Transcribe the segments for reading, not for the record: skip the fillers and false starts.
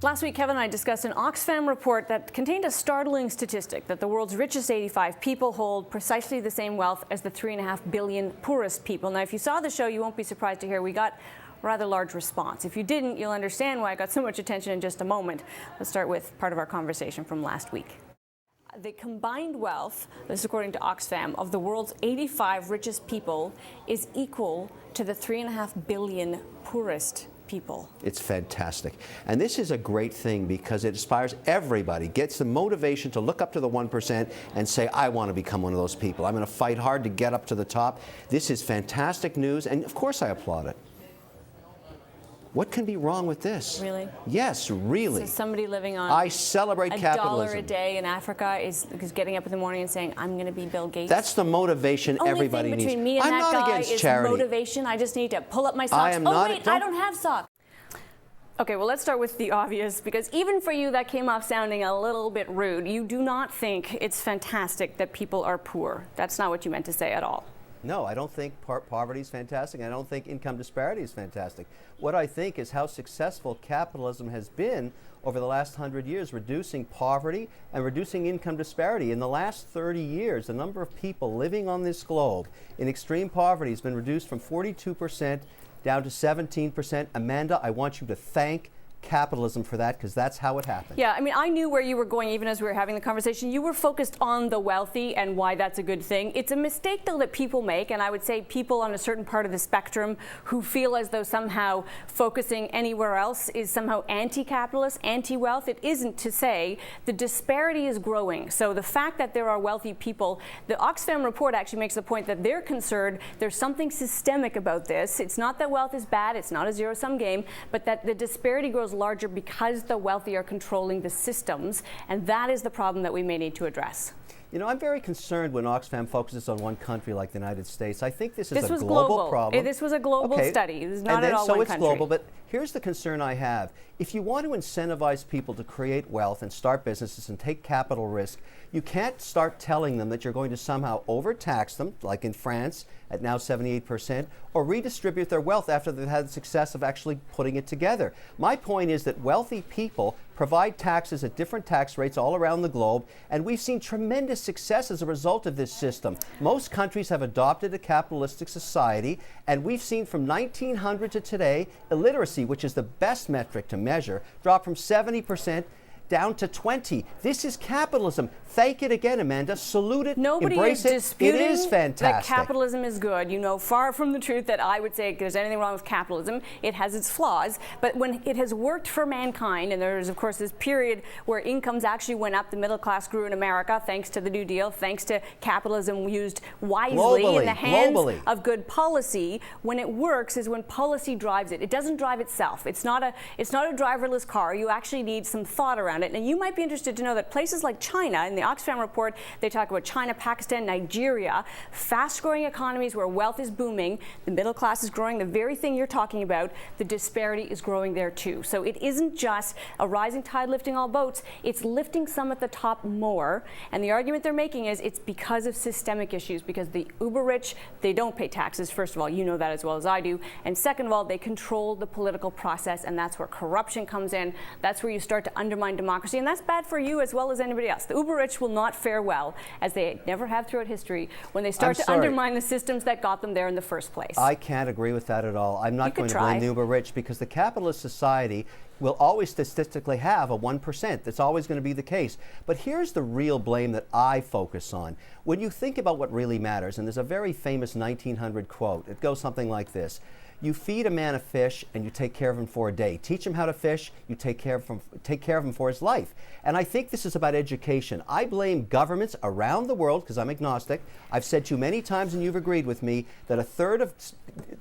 Last week, Kevin and I discussed an Oxfam report that contained a startling statistic that the world's richest 85 people hold precisely the same wealth as the 3.5 billion poorest people. Now, if you saw the show, you won't be surprised to hear we got a rather large response. If you didn't, you'll understand why I got so much attention in just a moment. Let's start with part of our conversation from last week. The combined wealth, this is according to Oxfam, of the world's 85 richest people is equal to the 3.5 billion poorest people. It's fantastic. And this is a great thing because it inspires everybody, gets the motivation to look up to the 1% and say, I want to become one of those people. I'm going to fight hard to get up to the top. This is fantastic news, and of course I applaud it. What can be wrong with this? Really? Yes, really. So somebody living on I celebrate capitalism. $1 a day in Africa is getting up in the morning and saying, I'm going to be Bill Gates. That's the motivation everybody needs. Only thing between me and that guy is motivation. I just need to pull up my socks. I don't have socks. Okay, well, let's start with the obvious, because even for you, that came off sounding a little bit rude. You do not think it's fantastic that people are poor. That's not what you meant to say at all. No, I don't think poverty is fantastic. I don't think income disparity is fantastic. What I think is how successful capitalism has been over the last 100 years, reducing poverty and reducing income disparity. In the last 30 years, the number of people living on this globe in extreme poverty has been reduced from 42% down to 17%. Amanda, I want you to thank capitalism for that, because that's how it happened. Yeah, I mean, I knew where you were going even as we were having the conversation. You were focused on the wealthy and why that's a good thing. It's a mistake, though, that people make, and I would say people on a certain part of the spectrum who feel as though somehow focusing anywhere else is somehow anti-capitalist, anti-wealth. It isn't. To say the disparity is growing. So the fact that there are wealthy people, the Oxfam report actually makes the point that they're concerned there's something systemic about this. It's not that wealth is bad, it's not a zero-sum game, but that the disparity grows larger because the wealthy are controlling the systems, and that is the problem that we may need to address. You know, I'm very concerned when Oxfam focuses on one country like the United States. I think this is a global problem. This was a global study. It was not at all one country. So it's global, but here's the concern I have. If you want to incentivize people to create wealth and start businesses and take capital risk, you can't start telling them that you're going to somehow overtax them, like in France at now 78%, or redistribute their wealth after they've had the success of actually putting it together. My point is that wealthy people provide taxes at different tax rates all around the globe, and we've seen tremendous success as a result of this system. Most countries have adopted a capitalistic society, and we've seen from 1900 to today, illiteracy, which is the best metric to measure, drop from 70% down to 20. This is capitalism. Thank it again, Amanda. Salute it. Nobody embrace is it. disputing it is fantastic. that capitalism is good. You know, far from the truth that I would say there's anything wrong with capitalism. It has its flaws, but when it has worked for mankind, and there's of course this period where incomes actually went up, the middle class grew in America thanks to the New Deal, thanks to capitalism used wisely in the hands of good policy. When it works is when policy drives it. It doesn't drive itself. It's not a driverless car. You actually need some thought around it. And you might be interested to know that places like China, in the Oxfam report, they talk about China, Pakistan, Nigeria, fast-growing economies where wealth is booming, the middle class is growing, the very thing you're talking about, the disparity is growing there too. So it isn't just a rising tide lifting all boats, it's lifting some at the top more. And the argument they're making is it's because of systemic issues, because the uber rich, they don't pay taxes, first of all, you know that as well as I do, and second of all, they control the political process, and that's where corruption comes in, that's where you start to undermine democracy, and that's bad for you as well as anybody else. The uber rich will not fare well, as they never have throughout history, when they start to undermine the systems that got them there in the first place. I can't agree with that at all. I'm not going to blame the uber rich, because the capitalist society will always statistically have a 1%. That's always going to be the case. But here's the real blame that I focus on. When you think about what really matters, and there's a very famous 1900 quote, it goes something like this: you feed a man a fish and you take care of him for a day. Teach him how to fish, you take care of him for his life. And I think this is about education. I blame governments around the world, because I'm agnostic. I've said to you many times, and you've agreed with me, that a third of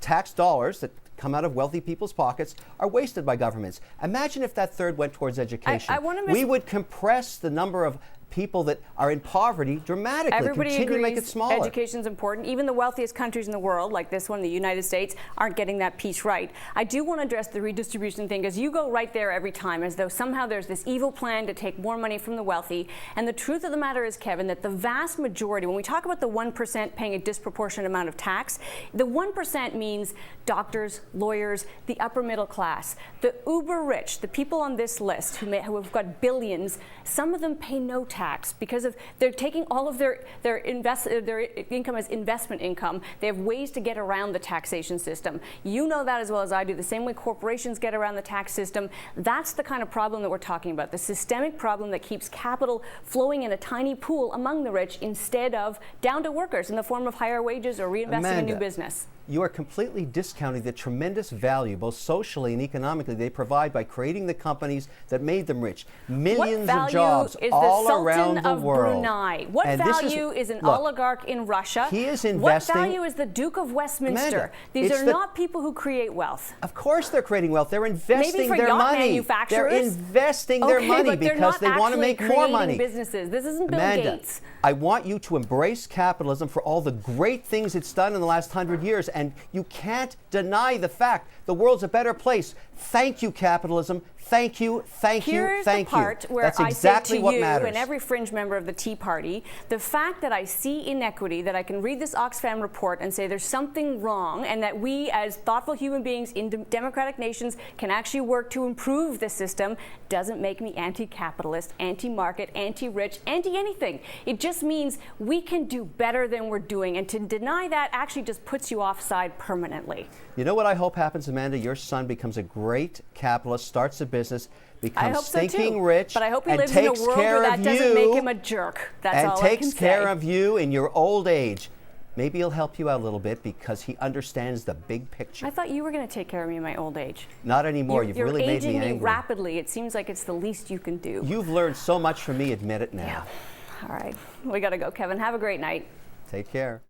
tax dollars that come out of wealthy people's pockets are wasted by governments. Imagine if that third went towards education. We would compress the number of people that are in poverty dramatically. Everybody Continue agrees to make it smaller. education's important. Even the wealthiest countries in the world, like this one, the United States, aren't getting that piece right. I do want to address the redistribution thing, because you go right there every time, as though somehow there's this evil plan to take more money from the wealthy. And the truth of the matter is, Kevin, that the vast majority, when we talk about the 1% paying a disproportionate amount of tax, the 1% means doctors, lawyers, the upper middle class. The uber rich, the people on this list who have got billions, some of them pay no tax because they're taking all of their income as investment income. They have ways to get around the taxation system. You know that as well as I do. The same way corporations get around the tax system. That's the kind of problem that we're talking about. The systemic problem that keeps capital flowing in a tiny pool among the rich instead of down to workers in the form of higher wages or reinvesting in new business. You are completely discounting the tremendous value, both socially and economically, they provide by creating the companies that made them rich. Millions of jobs all around the world. What value is an oligarch in Russia? He is investing. What value is the Duke of Westminster? Amanda, These are not people who create wealth. Of course they're creating wealth. They're investing their money. They're investing their money because they want to make more money. Businesses. This isn't Bill Gates. I want you to embrace capitalism for all the great things it's done in the last 100 years. And you can't deny the fact the world's a better place. Thank you, capitalism. Thank you, thank you, thank you. Here's the part where That's I exactly say to what you matters. and every fringe member of the Tea Party, the fact that I see inequity, that I can read this Oxfam report and say there's something wrong, and that we as thoughtful human beings in democratic nations can actually work to improve the system, doesn't make me anti-capitalist, anti-market, anti-rich, anti-anything. It just means we can do better than we're doing, and to deny that actually just puts you offside permanently. You know what I hope happens, Amanda? Your son becomes a great capitalist, starts a business, becomes stinking rich, but I hope he and lives in a takes world care where of that doesn't make you, him a jerk. That's and all I can takes say. care of you in your old age. Maybe he'll help you out a little bit because he understands the big picture. I thought you were going to take care of me in my old age. Not anymore. You've really made me angry. You're aging me rapidly. It seems like it's the least you can do. You've learned so much from me. Admit it now. Yeah. All right. We got to go, Kevin. Have a great night. Take care.